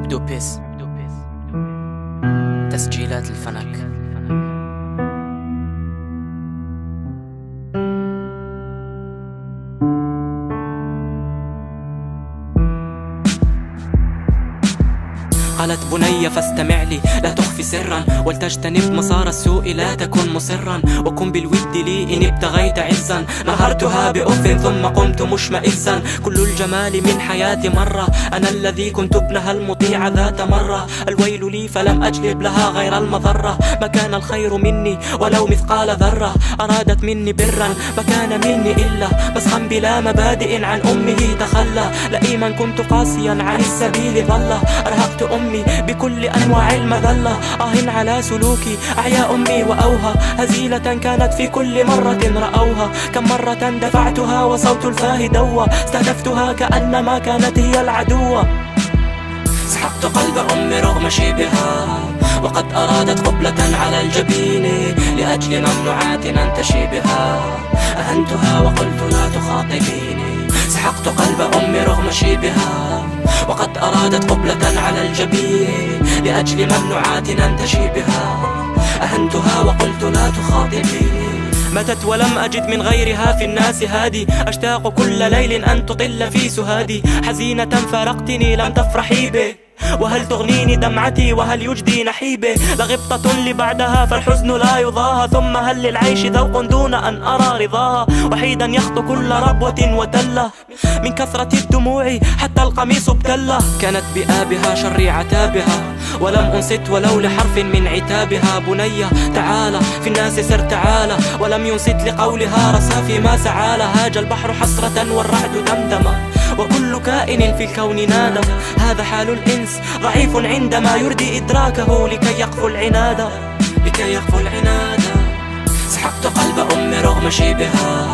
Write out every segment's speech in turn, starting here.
دوبيس تسجيلات الفنك. قالت بني فاستمع لي لا تخفي سرا ولتجتنب مسار السوء لا تكن مصرا وكن بالود لي إن ابتغيت عزا. نهرتها بأف ثم قمت مشمئزا كل الجمال من حياتي مرة أنا الذي كنت ابنها المطيع ذات مرة. الويل لي فلم أجلب لها غير المضرة ما كان الخير مني ولو مثقال ذرة. أرادت مني برا ما كان مني إلا مسخا بلا مبادئ عن أمه تخلى. لئيما كنت قاسيا عن السبيل ظل أرهقت أمي بكل أنواع المذلة. على سلوكي أعيا أمي وأوها هزيلة كانت في كل مرة رأوها. كم مرة دفعتها وصوت الفاه دوى استهدفتها كأنما كانت هي العدوة. سحقت قلب أمي رغم شيبها وقد أرادت قبلة على الجبين لأجل ممنوعات أنتشي بها. أهنتها وقلت لا تخاطبيني. سحقت قلب أمي رغم شيبها وقد أرادت قبلة على الجبين لأجل ممنوعات أنتشي بها. أهنتها وقلت لا تخاطبيني. ماتت ولم أجد من غيرها في الناس هادي أشتاق كل ليل أن تطل في سهادي. حزينة فارقتني لم تفرحي به وهل تغنيني دمعتي وهل يجدي نحيبه. لغبطة لبعدها فالحزن لا يضاها ثم هل للعيش ذوق دون أن أرى رضاها. وحيدا يخطو كل ربوة وتلة من كثرة الدموع حتى القميص ابتله. كانت بآبها شر عتابها ولم أنصت ولو لحرف من عتابها. بنية تعالى في الناس سر تعالى ولم ينصت لقولها رسى فيما سعى. هاج البحر حسرة والرعد دمدم وكل كائن في الكون نادى. هذا حال الإنس ضعيف عندما يردي إدراكه لكي يقفو العناد. سحقت قلب أمي رغم شيبها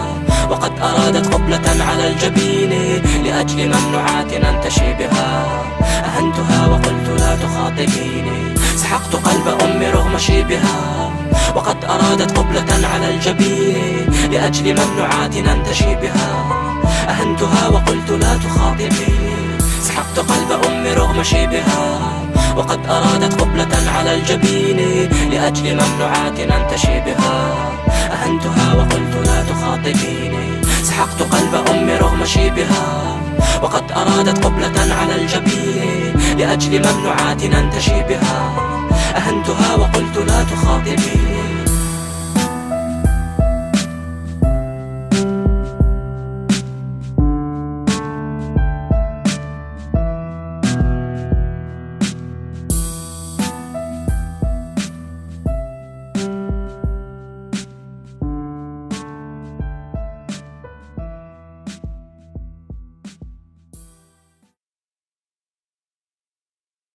وقد أرادت قبلة على الجبين لأجل ممنوعات أنتشي بها. أهنتها وقلت لا تخاطبيني. سحقت قلب أمي رغم شيبها وقد أرادت قبلة على الجبين لأجل ممنوعات أنتشي بها. أهنتها وقلت لا تخاطبيني. سحقت قلب أمي رغم شيبها وقد أرادت قبلة على الجبين لأجل ممنوعات أنتشي بها. أهنتها وقلت لا تخاطبيني. سحقت قلب أمي رغم شيبها وقد أرادت قبلة على الجبين لأجل ممنوعات أنتشي بها. أهنتها وقلت لا تخاطبيني.